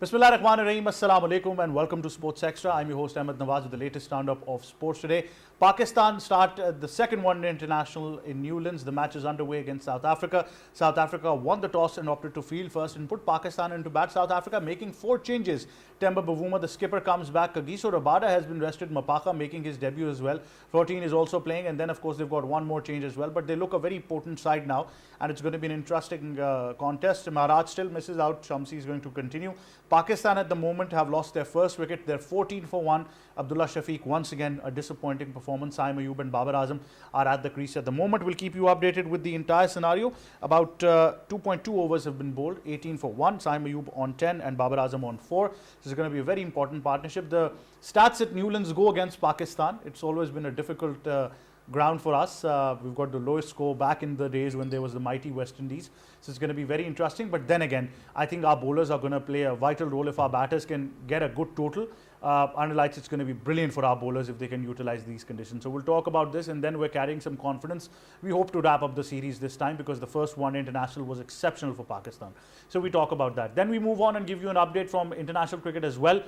Bismillah Rahman Rahim, Assalamu Alaikum and welcome to Sports Extra. I'm your host Ahmed Nawaz with the latest roundup of sports today. Pakistan start the second one-day international in Newlands. The match is underway against South Africa. South Africa won the toss and opted to field first and put Pakistan into bat. South Africa making 4 changes. Temba Bavuma, the skipper, comes back. Kagiso Rabada has been rested. Mapaka making his debut as well. 14 is also playing, and then of course they've got one more change as well. But they look a very potent side now, and it's going to be an interesting contest. Maharaj still misses out. Shamsi is going to continue. Pakistan at the moment have lost their first wicket. They're 14 for 1. Abdullah Shafiq once again a disappointing performance. Saim Ayub and Babar Azam are at the crease at the moment. We'll keep you updated with the entire scenario. About 2.2 overs have been bowled. 18 for 1. Saim Ayub on 10 and Babar Azam on 4. This is going to be a very important partnership. The stats at Newlands go against Pakistan. It's always been a difficult ground for us. We've got the lowest score back in the days when there was the mighty West Indies. So it's going to be very interesting. But then again, I think our bowlers are going to play a vital role if our batters can get a good total. It's going to be brilliant for our bowlers if they can utilize these conditions. So we'll talk about this, and then we're carrying some confidence. We hope to wrap up the series this time because the first one-day international was exceptional for Pakistan. So we talk about that. Then we move on and give you an update from international cricket as well.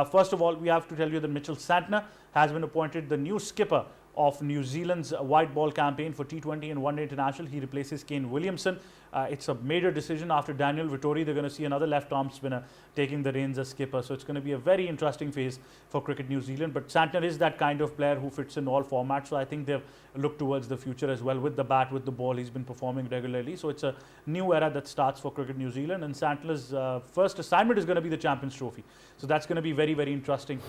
First of all, we have to tell you that Mitchell Santner has been appointed the new skipper of New Zealand's white ball campaign for T20 and One Day International. He replaces Kane Williamson. It's a major decision after Daniel Vittori. They're going to see another left-arm spinner taking the reins as skipper. So it's going to be a very interesting phase for Cricket New Zealand. But Santner is that kind of player who fits in all formats. So I think they've looked towards the future as well. With the bat, with the ball, he's been performing regularly. So it's a new era that starts for Cricket New Zealand. And Santner's first assignment is going to be the Champions Trophy. So that's going to be very, very interesting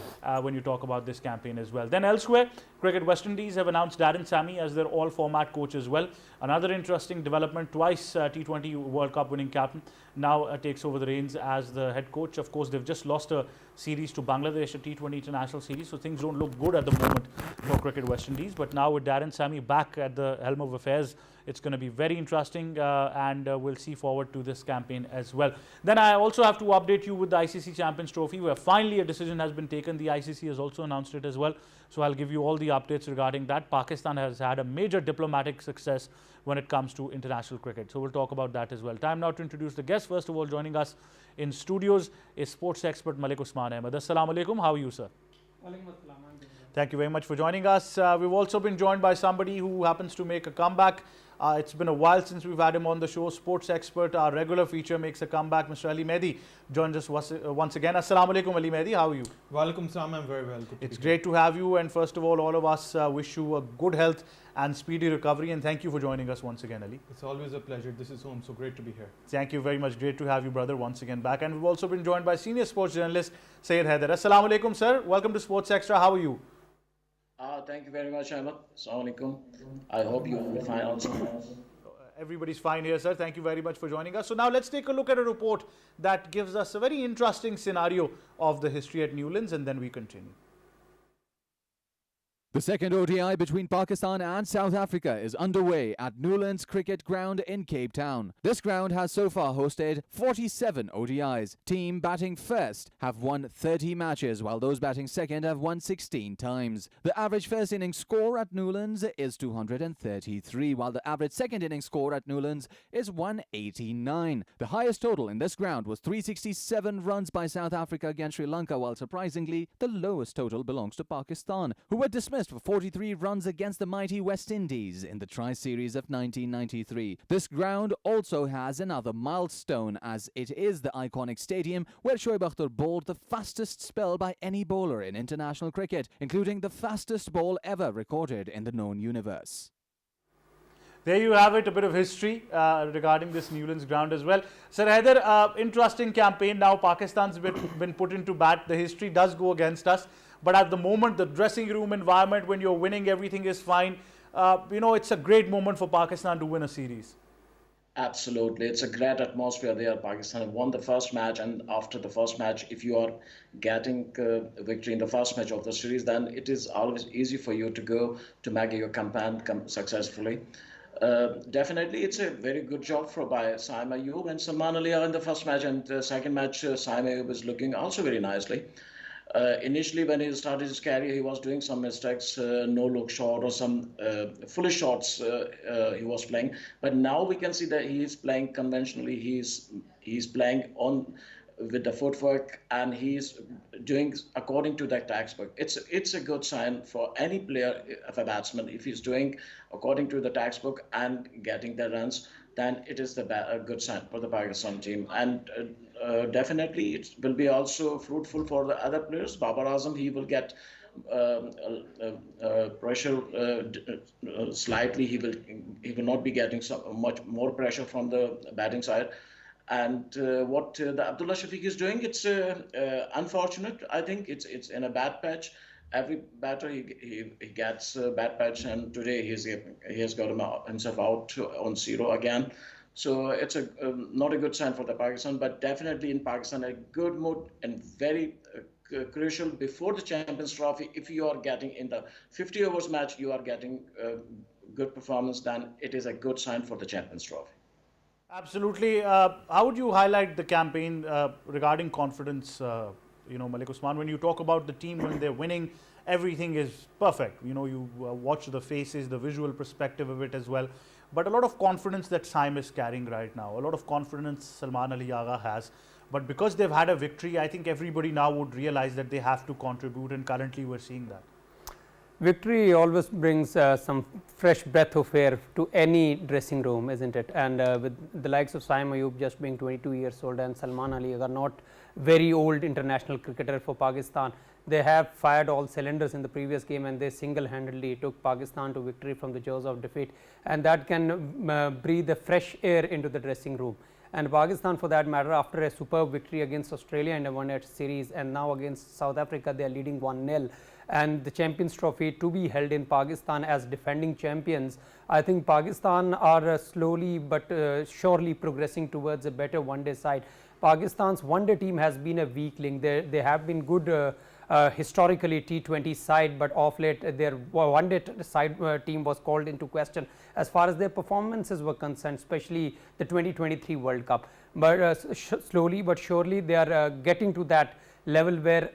when you talk about this campaign as well. Then elsewhere, Cricket West Indies have announced Darren Sammy as their all-format coach as well. Another interesting development, twice T20 World Cup winning captain, now takes over the reins as the head coach. Of course, they've just lost a series to Bangladesh, a T20 international series, so things don't look good at the moment for Cricket West Indies. But now with Darren Sammy back at the helm of affairs, it's going to be very interesting and we'll see forward to this campaign as well. Then I also have to update you with the ICC Champions Trophy, where finally a decision has been taken. The ICC has also announced it as well. So I'll give you all the updates regarding that. Pakistan has had a major diplomatic success when it comes to international cricket. So we'll talk about that as well. Time now to introduce the guest. First of all, joining us in studios is sports expert Malik Usman Ahmed. Assalamu alaikum. How are you, sir? Thank you very much for joining us. We've also been joined by somebody who happens to make a comeback. It's been a while since we've had him on the show. Sports expert, our regular feature, makes a comeback. Mr. Ali Mehdi joins us once again. Assalamu alaikum, Ali Mehdi. How are you? Walaikum salam. I'm very well. It's great to have you. And first of all of us wish you a good health and speedy recovery. And thank you for joining us once again, Ali. It's always a pleasure. This is home. So great to be here. Thank you very much. Great to have you, brother, once again back. And we've also been joined by senior sports journalist Syed Haider. Assalamu alaikum, sir. Welcome to Sports Extra. How are you? Thank you very much, Ahmed. Assalamu alaikum. I hope you will be fine also. Everybody's fine here, sir. Thank you very much for joining us. So now let's take a look at a report that gives us a very interesting scenario of the history at Newlands, and then we continue. The second ODI between Pakistan and South Africa is underway at Newlands Cricket Ground in Cape Town. This ground has so far hosted 47 ODIs. Team batting first have won 30 matches, while those batting second have won 16 times. The average first innings score at Newlands is 233, while the average second innings score at Newlands is 189. The highest total in this ground was 367 runs by South Africa against Sri Lanka, while surprisingly, the lowest total belongs to Pakistan, who were dismissed for 43 runs against the mighty West Indies in the Tri-Series of 1993. This ground also has another milestone, as it is the iconic stadium where Shoaib Akhtar bowled the fastest spell by any bowler in international cricket, including the fastest ball ever recorded in the known universe. There you have it, a bit of history regarding this Newlands ground as well. Sir Haider, interesting campaign. Now Pakistan's been put into bat. The history does go against us. But at the moment, the dressing room environment, when you're winning, everything is fine. It's a great moment for Pakistan to win a series. Absolutely. It's a great atmosphere there. Pakistan have won the first match, and after the first match, if you are getting a victory in the first match of the series, then it is always easy for you to go to make your campaign successfully. Definitely, it's a very good job by Saim Ayub and Salman Ali in the first match, and the second match, Saim Ayub is looking also very nicely. Initially, when he started his career, he was doing some mistakes, no-look shot or some foolish shots he was playing. But now we can see that he is playing conventionally. He's playing on with the footwork, and he's doing according to the textbook. It's a good sign for any player of a batsman if he's doing according to the textbook and getting the runs. Then it is a good sign for the Pakistan team, and definitely it will be also fruitful for the other players. Babar Azam, he will get pressure slightly. He will not be getting so much more pressure from the batting side. And what the Abdullah Shafiq is doing, it's unfortunate. I think it's in a bad patch. Every batter he gets a bad patch, and today he has got himself out on zero again. So it's not a good sign for the Pakistan, but definitely in Pakistan a good mood and very crucial before the Champions Trophy. If you are getting in the 50 overs match, you are getting good performance, then it is a good sign for the Champions Trophy. Absolutely. How would you highlight the campaign regarding confidence? Malik Usman, when you talk about the team when they're winning, everything is perfect. You watch the faces, the visual perspective of it as well. But a lot of confidence that Saim is carrying right now, a lot of confidence Salman Ali Agha has. But because they've had a victory, I think everybody now would realize that they have to contribute, and currently we're seeing that. Victory always brings some fresh breath of air to any dressing room, isn't it? And with the likes of Saim Ayub just being 22 years old and Salman Ali are not very old international cricketer for Pakistan, they have fired all cylinders in the previous game, and they single-handedly took Pakistan to victory from the jaws of defeat, and that can breathe a fresh air into the dressing room. And Pakistan, for that matter, after a superb victory against Australia in a one-day series, and now against South Africa, they are leading 1-0. And the Champions Trophy to be held in Pakistan as defending champions. I think Pakistan are slowly but surely progressing towards a better one-day side. Pakistan's one-day team has been a weakling. They have been good historically T20 side, but of late their one-day side team was called into question as far as their performances were concerned, especially the 2023 World Cup. But slowly but surely they are getting to that level where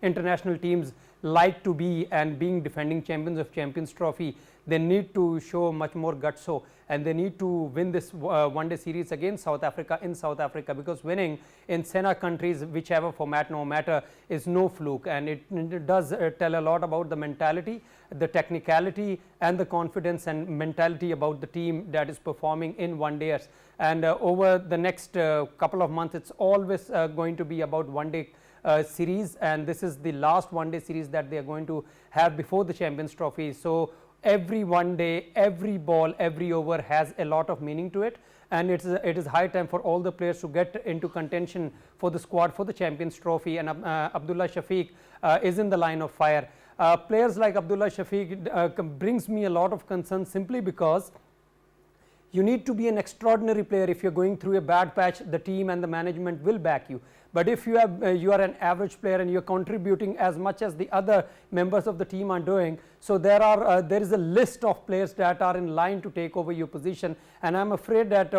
international teams like to be, and being defending champions of Champions Trophy, they need to show much more gutso, and they need to win this one-day series against South Africa in South Africa, because winning in Sena countries, whichever format, no matter, is no fluke, and it does tell a lot about the mentality, the technicality, and the confidence and mentality about the team that is performing in one-dayers. And over the next couple of months, it's always going to be about one-day series, and this is the last one-day series that they are going to have before the Champions Trophy. So every one day, every ball, every over has a lot of meaning to it, and it is high time for all the players to get into contention for the squad for the Champions Trophy. And Abdullah Shafiq is in the line of fire. Players like Abdullah Shafiq brings me a lot of concern, simply because you need to be an extraordinary player. If you're going through a bad patch, the team and the management will back you. But if you are an average player and you're contributing as much as the other members of the team are doing, so there is a list of players that are in line to take over your position, and I'm afraid that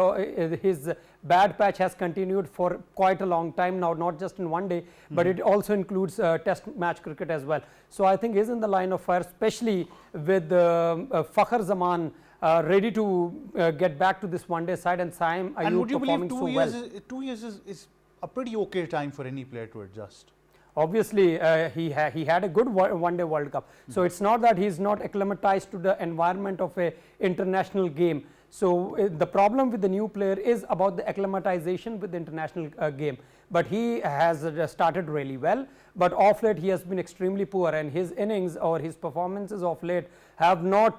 his bad patch has continued for quite a long time now, not just in one day, but it also includes test match cricket as well. So I think he's in the line of fire, especially with Fakhar Zaman ready to get back to this one-day side, and Saim Ayub performing so well. 2 years is a pretty okay time for any player to adjust. Obviously, he had a good one-day World Cup. So it's not that he's not acclimatized to the environment of a international game. So the problem with the new player is about the acclimatization with the international game. But he has started really well, but off late he has been extremely poor, and his innings or his performances of late have not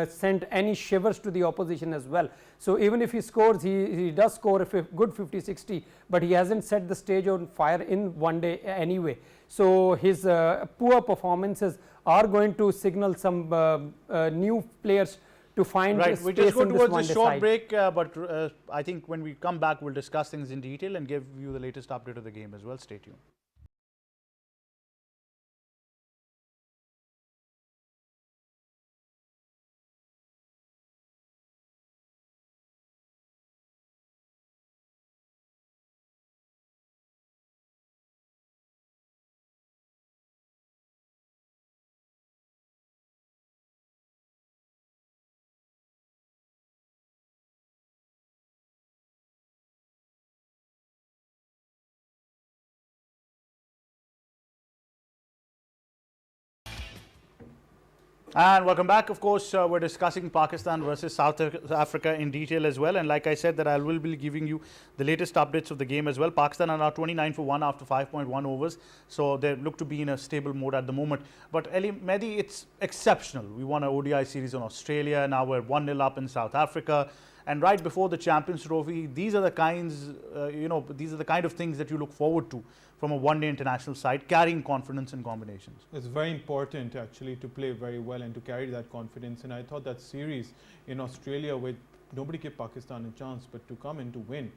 sent any shivers to the opposition as well. So even if he scores, he does score a good 50-60, but he hasn't set the stage on fire in one day anyway. So his poor performances are going to signal some new players to find right. We just go towards a short side. break, but I think when we come back, we'll discuss things in detail and give you the latest update of the game as well. Stay tuned. And welcome back. Of course, we're discussing Pakistan versus South Africa in detail as well. And like I said, that I will be giving you the latest updates of the game as well. Pakistan are now 29 for 1 after 5.1 overs. So they look to be in a stable mode at the moment. But Ali Mehdi, it's exceptional. We won an ODI series on Australia. Now we're 1-0 up in South Africa. And right before the Champions Trophy, these are the kinds, these are the kind of things that you look forward to from a one-day international side, carrying confidence in combinations. It's very important actually to play very well and to carry that confidence. And I thought that series in Australia, where nobody gave Pakistan a chance, but to come and to win,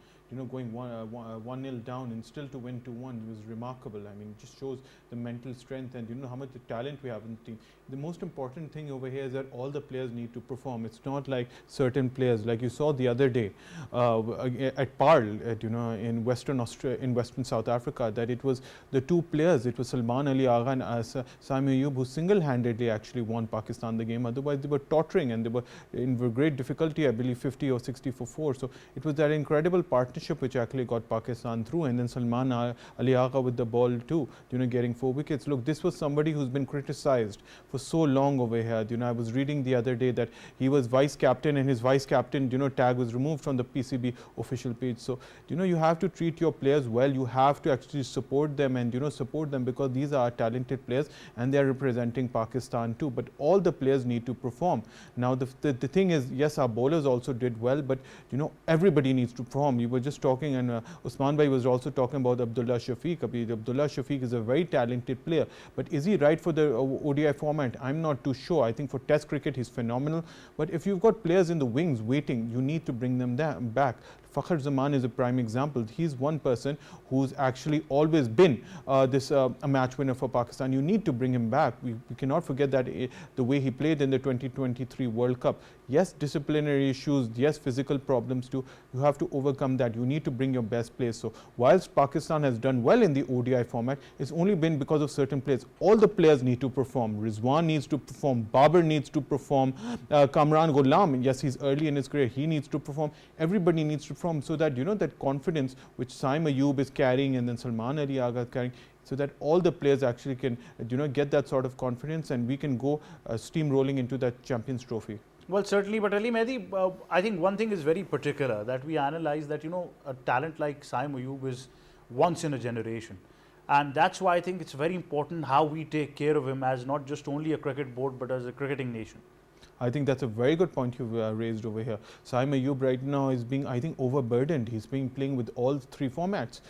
going 1-0 down and still to win 2-1 was remarkable. I mean, it just shows the mental strength and how much the talent we have in the team. The most important thing over here is that all the players need to perform. It's not like certain players, like you saw the other day at Parl, in Western South Africa, that it was the two players. It was Salman Ali Agha and Saim Ayub who single-handedly actually won Pakistan the game. Otherwise, they were tottering and they were in great difficulty. I believe 50 or 60 for 4. So it was that incredible partnership which actually got Pakistan through. And then Salman Ali Agha with the ball too, getting 4 wickets. Look, this was somebody who's been criticized for so long over here. I was reading the other day that he was vice captain and his vice captain, tag was removed from the PCB official page. So, you have to treat your players well. You have to actually support them and, support them because these are talented players and they are representing Pakistan too. But all the players need to perform. Now, the thing is, yes, our bowlers also did well, but, everybody needs to perform. You were just talking and Usman Bhai was also talking about Abdullah Shafiq. Abdullah Shafiq is a very talented player, but is he right for the ODI format? I'm not too sure. I think for Test cricket he's phenomenal, but if you've got players in the wings waiting, you need to bring them back. Fakhar Zaman is a prime example. He's one person who's actually always been a match winner for Pakistan. You need to bring him back. We cannot forget that the way he played in the 2023 World Cup. Yes, disciplinary issues. Yes, physical problems too. You have to overcome that. You need to bring your best players. So whilst Pakistan has done well in the ODI format, it's only been because of certain players. All the players need to perform. Rizwan needs to perform. Babar needs to perform. Kamran Ghulam, yes, he's early in his career. He needs to perform. Everybody needs to perform so that, that confidence which Saim Ayub is carrying and then Salman Ali Agha is carrying, so that all the players actually can, get that sort of confidence and we can go steamrolling into that Champions Trophy. Well, certainly, but Ali Mehdi, I think one thing is very particular that we analyze that, a talent like Saim Ayub is once in a generation. And that's why I think it's very important how we take care of him as not just only a cricket board, but as a cricketing nation. I think that's a very good point you've raised over here. Saim Ayub right now is being, I think, overburdened. He's been playing with all 3 formats.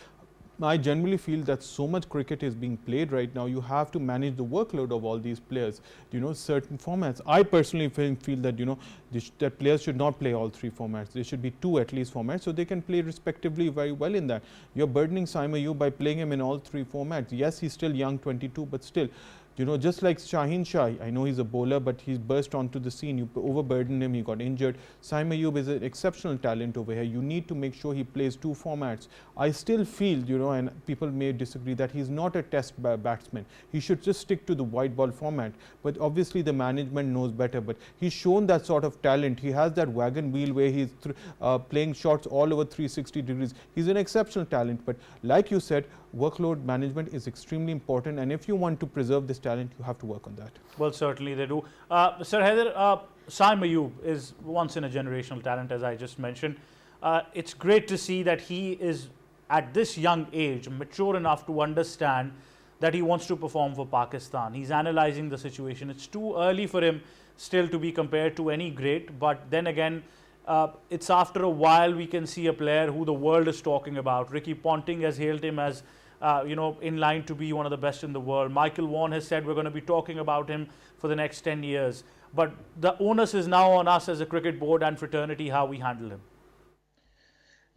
I generally feel that so much cricket is being played right now, you have to manage the workload of all these players, certain formats. I personally feel that, that players should not play all 3 formats. There should be 2 at least formats so they can play respectively very well in that. You're burdening Saim Ayub by playing him in all 3 formats. Yes, he's still young, 22, but still, just like Shaheen Shah, I know he's a bowler, but he's burst onto the scene. You overburdened him, he got injured. Saim Ayub is an exceptional talent over here. You need to make sure he plays 2 formats. I still feel, and people may disagree, that he's not a test batsman. He should just stick to the white ball format. But obviously the management knows better. But he's shown that sort of talent. He has that wagon wheel where he's playing shots all over 360 degrees. He's an exceptional talent. But like you said, workload management is extremely important, and if you want to preserve this talent, you have to work on that. Well, certainly they do. Sir Haider, Saim Ayub is once in a generational talent, as I just mentioned. It's great to see that he is at this young age mature enough to understand that he wants to perform for Pakistan. He's analyzing the situation. It's too early for him still to be compared to any great, but then again, it's after a while we can see a player who the world is talking about. Ricky Ponting has hailed him as in line to be one of the best in the world. Michael Vaughan has said we're going to be talking about him for the next 10 years. But the onus is now on us as a cricket board and fraternity how we handle him.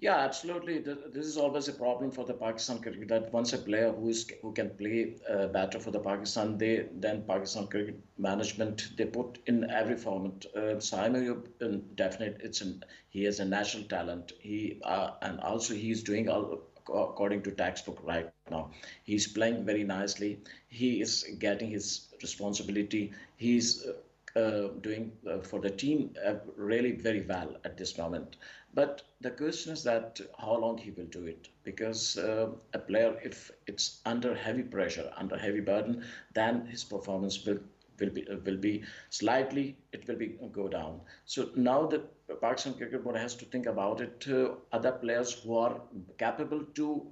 Yeah, absolutely. This is always a problem for the Pakistan cricket, that once a player who can play better for the Pakistan, then Pakistan cricket management, they put in every format. Saim Ayub, definitely, he is a national talent. And also he's doing according to textbook right now. He's playing very nicely. He is getting his responsibility. He's doing for the team really very well at this moment. But the question is that how long he will do it, because a player, if it's under heavy pressure, under heavy burden, then his performance will will be slightly, it will be go down. So now the Pakistan Cricket Board has to think about it. Other players who are capable to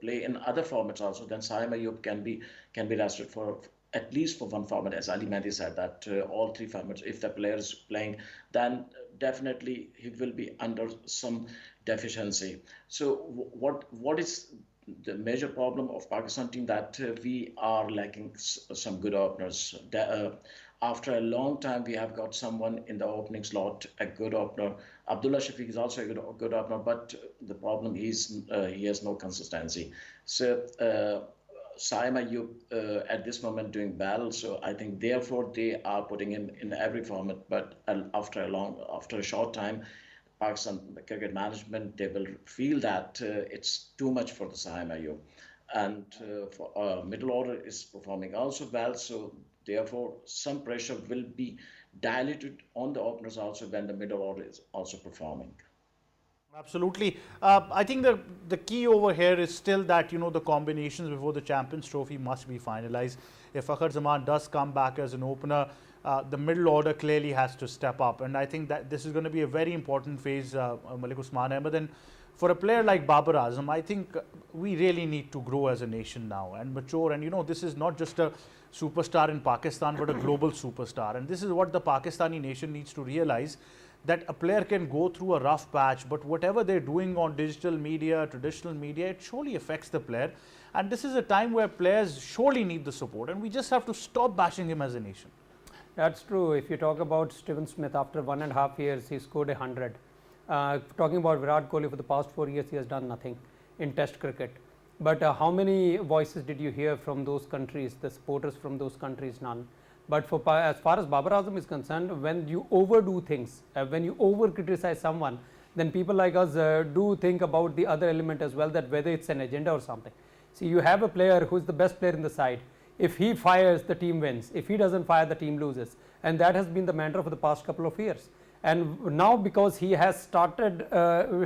play in other formats also, then Saim Ayub can be rested for at least for one format, as Ali Mehdi said, that all three formats, if the player is playing, then definitely he will be under some deficiency. So what is the major problem of Pakistan team, that we are lacking some good openers. After a long time, we have got someone in the opening slot, a good opener. Abdullah Shafiq is also a good opener, but the problem is he has no consistency. So Saim Ayub at this moment doing well, so I think therefore they are putting in every format. But after a short time, Pakistan cricket management, they will feel that it's too much for the Saim Ayub, and for middle order is performing also well. So therefore, some pressure will be diluted on the openers also when the middle order is also performing. Absolutely. I think the key over here is still that, the combinations before the Champions Trophy must be finalized. If Fakhar Zaman does come back as an opener, the middle order clearly has to step up. And I think that this is going to be a very important phase, Malik Usman Ahmed. And for a player like Babar Azam, I think we really need to grow as a nation now and mature. And, this is not just a superstar in Pakistan, but a global superstar. And this is what the Pakistani nation needs to realize, that a player can go through a rough patch, but whatever they're doing on digital media, traditional media, it surely affects the player. And this is a time where players surely need the support, and we just have to stop bashing him as a nation. That's true. If you talk about Steven Smith, after 1.5 years, he scored 100. Talking about Virat Kohli, for the past 4 years, he has done nothing in Test cricket. But how many voices did you hear from those countries, the supporters from those countries? None. But as far as Babar Azam is concerned, when you overdo things, when you over criticize someone, then people like us do think about the other element as well, that whether it's an agenda or something. See, you have a player who is the best player in the side. If he fires, the team wins. If he doesn't fire, the team loses. And that has been the mantra for the past couple of years. And now, because he has started,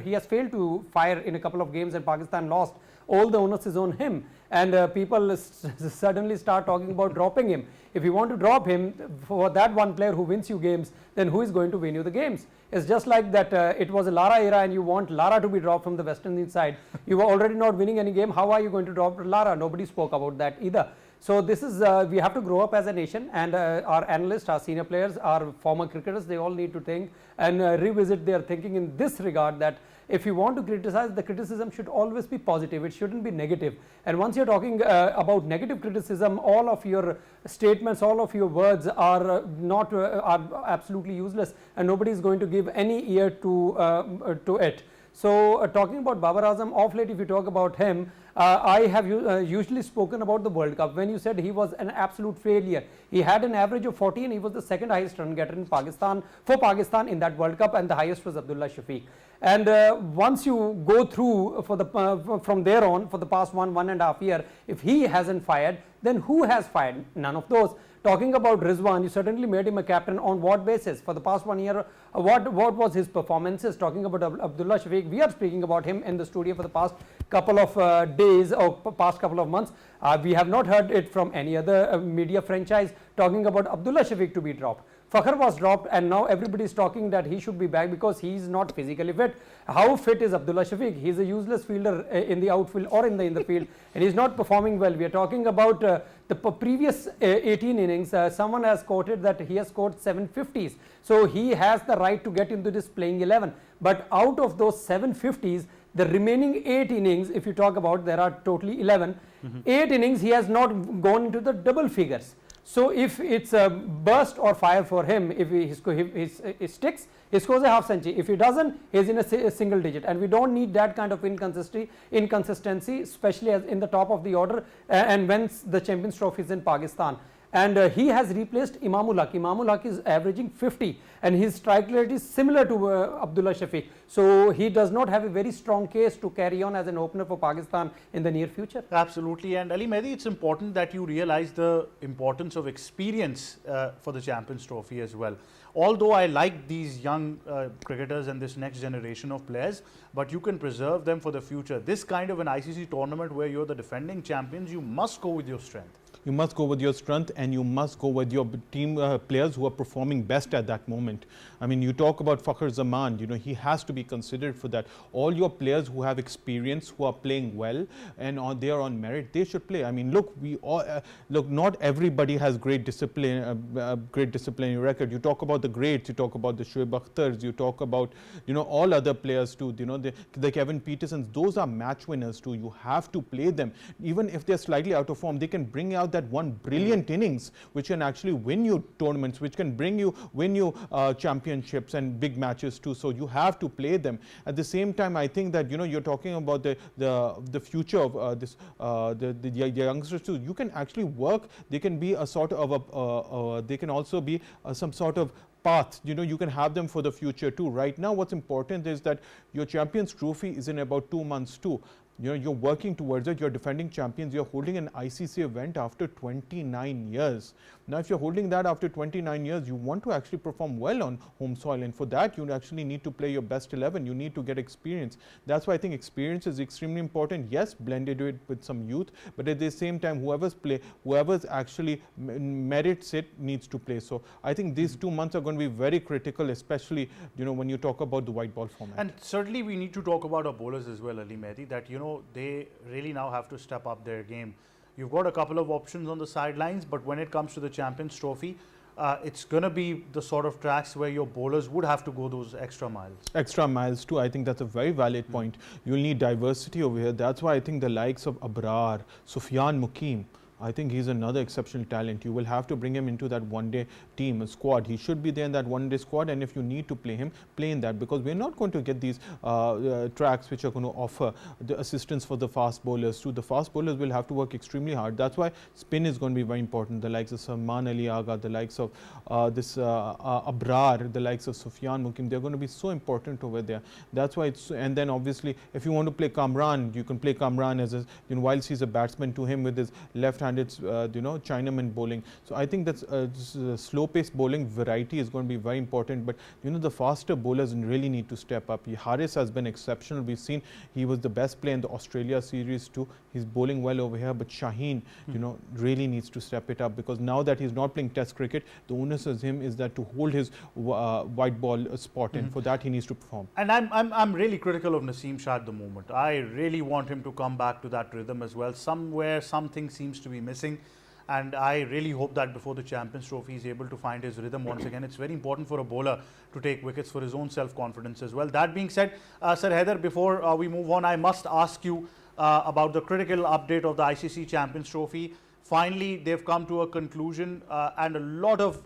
he has failed to fire in a couple of games and Pakistan lost, all the onus is on him. And people suddenly start talking about dropping him. If you want to drop him for that one player who wins you games, then who is going to win you the games? It's just like that it was a Lara era and you want Lara to be dropped from the West Indies side. You were already not winning any game. How are you going to drop Lara? Nobody spoke about that either. So this is, we have to grow up as a nation, and our analysts, our senior players, our former cricketers, they all need to think and revisit their thinking in this regard, that if you want to criticize, the criticism should always be positive. It shouldn't be negative. And once you're talking about negative criticism, all of your statements, all of your words are are absolutely useless, and nobody is going to give any ear to it. So talking about Babar Azam, off late, if you talk about him, I have usually spoken about the World Cup. When you said he was an absolute failure, he had an average of 40 and he was the second highest run getter in Pakistan, for Pakistan in that World Cup, and the highest was Abdullah Shafiq. And once you go through from there on, for the past 1.5 years, if he hasn't fired, then who has fired? None of those. Talking about Rizwan, you certainly made him a captain. On what basis? For the past 1 year, what was his performances? Talking about Abdullah Shafiq, we are speaking about him in the studio for the past couple of days or past couple of months. We have not heard it from any other media franchise talking about Abdullah Shafiq to be dropped. Fakhar was dropped, and now everybody is talking that he should be back because he is not physically fit. How fit is Abdullah Shafiq? He is a useless fielder in the outfield or in the field, and he is not performing well. We are talking about the previous 18 innings. Someone has quoted that he has scored 750s. So he has the right to get into this playing 11. But out of those 750s, the remaining 8 innings, if you talk about, there are totally 11. 8 innings, he has not gone into the double figures. So if it's a burst or fire for him, if he sticks, he scores a half century. If he doesn't, he's in a single digit, and we don't need that kind of inconsistency, especially as in the top of the order and when the Champions Trophy is in Pakistan. And he has replaced Imamul Haq. Imamul Haq is averaging 50, and his strike rate is similar to Abdullah Shafiq. So he does not have a very strong case to carry on as an opener for Pakistan in the near future. Absolutely. And Ali Mehdi, it's important that you realize the importance of experience for the Champions Trophy as well. Although I like these young cricketers and this next generation of players, but you can preserve them for the future. This kind of an ICC tournament where you're the defending champions, you must go with your strength. You must go with your strength, and you must go with your team players who are performing best at that moment. I mean, you talk about Fakhar Zaman, he has to be considered for that. All your players who have experience, who are playing well, and they are on merit, they should play. I mean, look, we all look. Not everybody has great disciplinary record. You talk about the greats, you talk about the Shoaib Akhtars, you talk about all other players too. The Kevin Petersons. Those are match winners too. You have to play them, even if they're slightly out of form. They can bring out that one brilliant innings which can actually win you tournaments, which can win you championships and big matches too. So you have to play them. At the same time, I think that you're talking about the future of the youngsters too. You can actually work. They can be a sort of they can also be some sort of path. You can have them for the future too. Right now, what's important is that your Champions Trophy is in about 2 months too. You're working towards it. You're defending champions. You're holding an ICC event after 29 years. Now, if you're holding that after 29 years, you want to actually perform well on home soil. And for that, you actually need to play your best 11. You need to get experience. That's why I think experience is extremely important. Yes, blended it with some youth. But at the same time, whoever's actually merits it needs to play. So I think these 2 months are going to be very critical, especially, when you talk about the white ball format. And certainly we need to talk about our bowlers as well, Ali Mehdi, that, they really now have to step up their game. You've got a couple of options on the sidelines, but when it comes to the Champions Trophy, it's going to be the sort of tracks where your bowlers would have to go those extra miles. Extra miles too. I think that's a very valid point. You'll need diversity over here. That's why I think the likes of Abrar, Sufyan Mukim, I think he's another exceptional talent. You will have to bring him into that one-day team, squad. He should be there in that one-day squad, and if you need to play him, play in that, because we're not going to get these tracks which are going to offer the assistance for the fast bowlers too. The fast bowlers will have to work extremely hard. That's why spin is going to be very important. The likes of Salman Ali Agha, the likes of Abrar, the likes of Sufyan Mukim, they're going to be so important over there. That's why and then obviously, if you want to play Kamran, you can play Kamran as whilst he's a batsman, to him with his left-handed Chinaman bowling. So I think that's slow-paced bowling variety is going to be very important. But the faster bowlers really need to step up. Haris has been exceptional. We've seen he was the best player in the Australia series too. He's bowling well over here. But Shaheen, really needs to step it up, because now that he's not playing Test cricket, the onus of him is that to hold his white ball spot in. For that, he needs to perform. And I'm really critical of Naseem Shah at the moment. I really want him to come back to that rhythm as well. Somewhere, something seems to be missing. And I really hope that before the Champions Trophy he's able to find his rhythm once again. It's very important for a bowler to take wickets for his own self-confidence as well. That being said, Sir Haider, before we move on, I must ask you about the critical update of the ICC Champions Trophy. Finally, they've come to a conclusion, and a lot of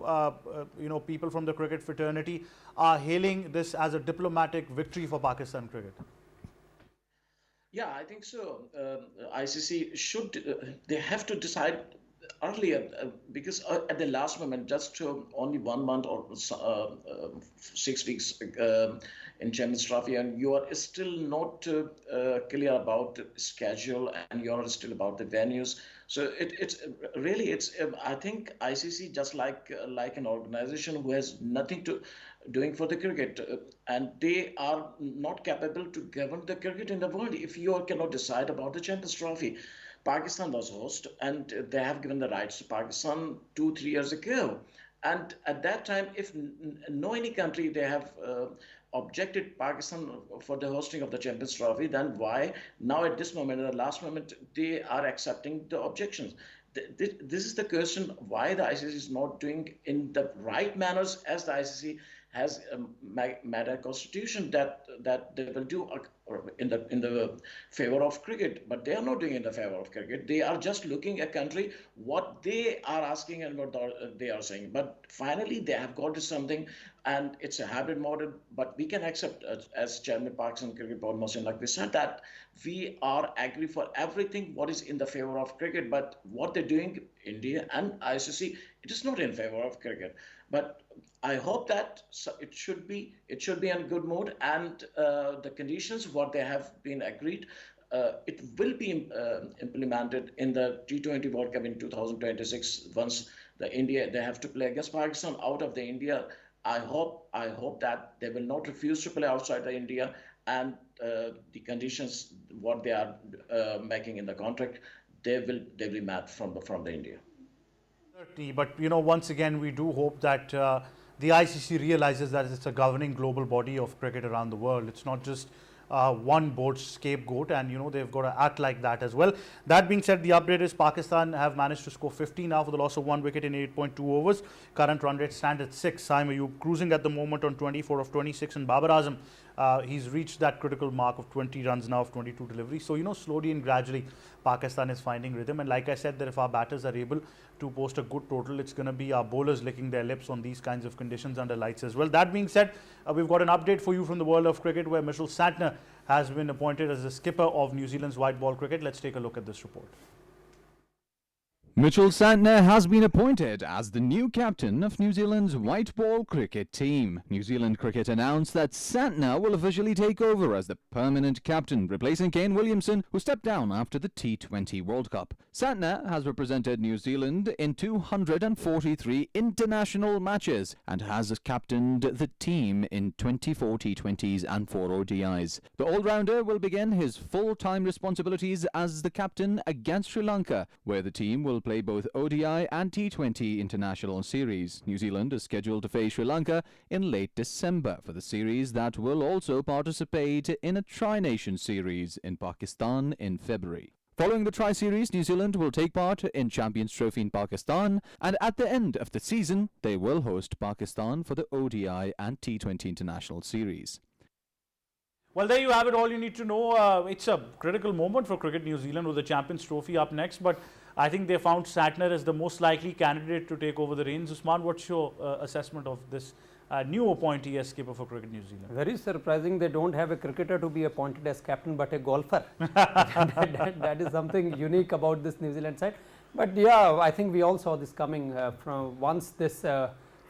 people from the cricket fraternity are hailing this as a diplomatic victory for Pakistan cricket. Yeah, I think so. ICC should, they have to decide earlier, because at the last moment, just only 1 month or 6 weeks in Champions Trophy, and you are still not clear about the schedule, and you are still about the venues. So it's I think ICC, just like an organization who has nothing to doing for the cricket, and they are not capable to govern the cricket in the world. If you cannot decide about the Champions Trophy, Pakistan was host, and they have given the rights to Pakistan 2-3 years ago. And at that time, if no any country they have objected Pakistan for the hosting of the Champions Trophy, then why now at this moment, at the last moment, they are accepting the objections? This is the question, why the ICC is not doing in the right manners, as the ICC has made a constitution that they will do in the favor of cricket, but they are not doing in the favor of cricket. They are just looking at country what they are asking and what they are saying. But finally, they have got to something, and it's a hybrid model. But we can accept, as Chairman Pakistan Cricket Board Mohsin Naqvi said, that we are agree for everything what is in the favor of cricket. But what they're doing, India and ICC, it is not in favor of cricket. But I hope that it should be in good mood, and the conditions what they have been agreed, it will be implemented in the T20 World Cup in 2026. Once they have to play against Pakistan out of the India. I hope that they will not refuse to play outside the India, and the conditions what they are making in the contract, they will be met from the India. Certainly, but once again, we do hope that the ICC realizes that it's a governing global body of cricket around the world. It's not just one board's scapegoat, and they've got to act like that as well. That being said, the update is Pakistan have managed to score 50 now for the loss of 1 wicket in 8.2 overs. Current run rate stand at 6. Saim Ayub cruising at the moment on 24 of 26, and Babar Azam, he's reached that critical mark of 20 runs now of 22 deliveries. So slowly and gradually Pakistan is finding rhythm, and like I said, that if our batters are able to post a good total, it's going to be our bowlers licking their lips on these kinds of conditions under lights as well. That being said, we've got an update for you from the world of cricket, where Mitchell Santner has been appointed as the skipper of New Zealand's white ball cricket. Let's take a look at this report. Mitchell Santner has been appointed as the new captain of New Zealand's white ball cricket team. New Zealand Cricket announced that Santner will officially take over as the permanent captain, replacing Kane Williamson, who stepped down after the T20 World Cup. Santner has represented New Zealand in 243 international matches and has captained the team in 24 T20s and 4 ODIs. The all-rounder will begin his full-time responsibilities as the captain against Sri Lanka, where the team will play both ODI and T20 international series. New Zealand is scheduled to face Sri Lanka in late December for the series that will also participate in a Tri-Nation series in Pakistan in February. Following the Tri-Series, New Zealand will take part in Champions Trophy in Pakistan, and at the end of the season, they will host Pakistan for the ODI and T20 international series. Well, there you have it, all you need to know. It's a critical moment for Cricket New Zealand with the Champions Trophy up next, but I think they found Santner as the most likely candidate to take over the reins. Usman, what's your assessment of this new appointee as skipper for Cricket New Zealand? Very surprising they don't have a cricketer to be appointed as captain but a golfer. that is something unique about this New Zealand side. But yeah, I think we all saw this coming from once this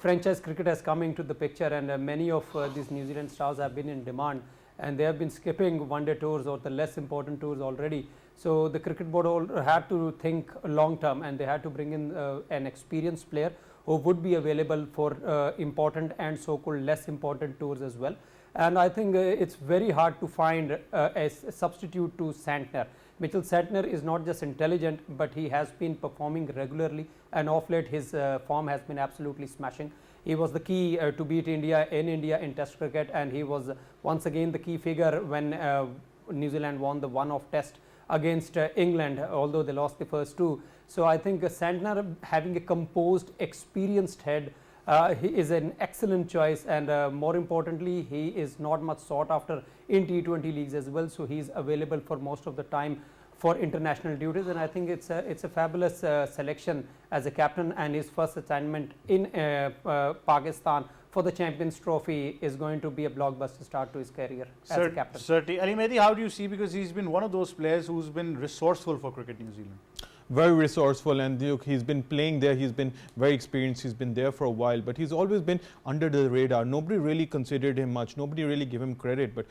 franchise cricket has come into the picture, and many of these New Zealand stars have been in demand, and they have been skipping one-day tours or the less important tours already. So the cricket board had to think long term, and they had to bring in an experienced player who would be available for important and so-called less important tours as well. And I think it's very hard to find a substitute to Santner. Mitchell Santner is not just intelligent, but he has been performing regularly, and off late his form has been absolutely smashing. He was the key to beat India in Test cricket, and he was once again the key figure when New Zealand won the one-off Test against England, although they lost the first two. So I think Santner, having a composed, experienced head, he is an excellent choice, and more importantly, he is not much sought after in T20 leagues as well. So he is available for most of the time for international duties, and I think it's a fabulous selection as a captain, and his first assignment in Pakistan for the Champions Trophy is going to be a blockbuster start to his career as a captain. Certainly. Ali Mehdi, how do you see, because he's been one of those players who's been resourceful for Cricket New Zealand? Very resourceful, and look, he's been playing there, he's been very experienced, he's been there for a while, but he's always been under the radar. Nobody really considered him much, nobody really gave him credit, but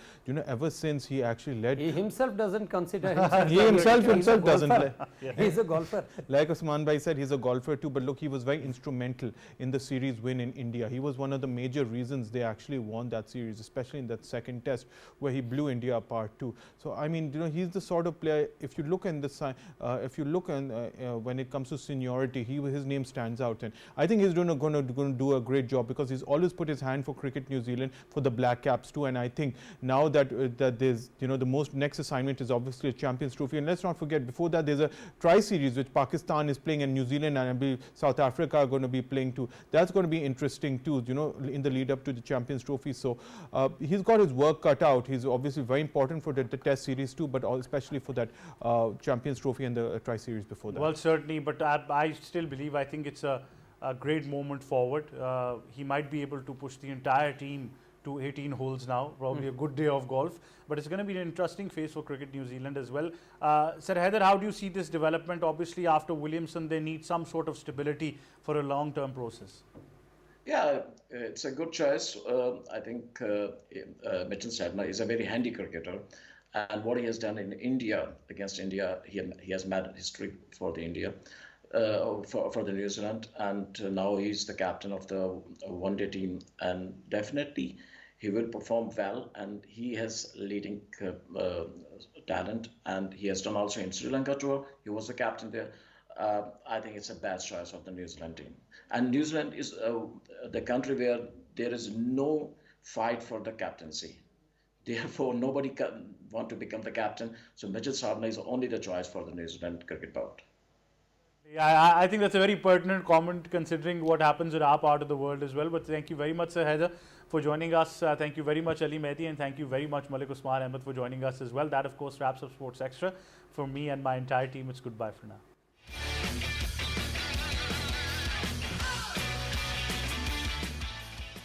ever since he actually led... He himself doesn't consider himself... he himself doesn't. He's a golfer. Like Usman Bhai said, he's a golfer too, but look, he was very instrumental in the series win in India. He was one of the major reasons they actually won that series, especially in that second test where he blew India apart too. So I mean, he's the sort of player, if you look in the when it comes to seniority, his name stands out, and I think he's going to do a great job, because he's always put his hand for Cricket New Zealand, for the Black Caps too. And I think now that that there's the most next assignment is obviously a Champions Trophy, and let's not forget, before that there's a Tri-Series which Pakistan is playing, and New Zealand and I believe South Africa are going to be playing too. That's going to be interesting too, in the lead up to the Champions Trophy. So he's got his work cut out. He's obviously very important for the Test series too, but especially for that Champions Trophy and the Tri-Series before that. Well, certainly, but I still believe, I think it's a great moment forward. He might be able to push the entire team to 18 holes now, probably a good day of golf, but it's going to be an interesting phase for Cricket New Zealand as well. Sir Haider, how do you see this development? Obviously, after Williamson, they need some sort of stability for a long-term process. Yeah, it's a good choice. I think Mitchell Santner is a very handy cricketer. And what he has done in India, against India, he has made history for the India, for the New Zealand, and now he's the captain of the one-day team, and definitely he will perform well, and he has leading talent, and he has done also in Sri Lanka tour. He was the captain there. I think it's a bad choice of the New Zealand team. And New Zealand is the country where there is no fight for the captaincy. Therefore, nobody can want to become the captain. So Mitchell Starner is only the choice for the New Zealand cricket board. Yeah, I think that's a very pertinent comment considering what happens in our part of the world as well. But thank you very much, Sir Haider, for joining us. Thank you very much, Ali Mehdi, and thank you very much, Malik Usman Ahmed, for joining us as well. That, of course, wraps up Sports Extra. For me and my entire team, it's goodbye for now.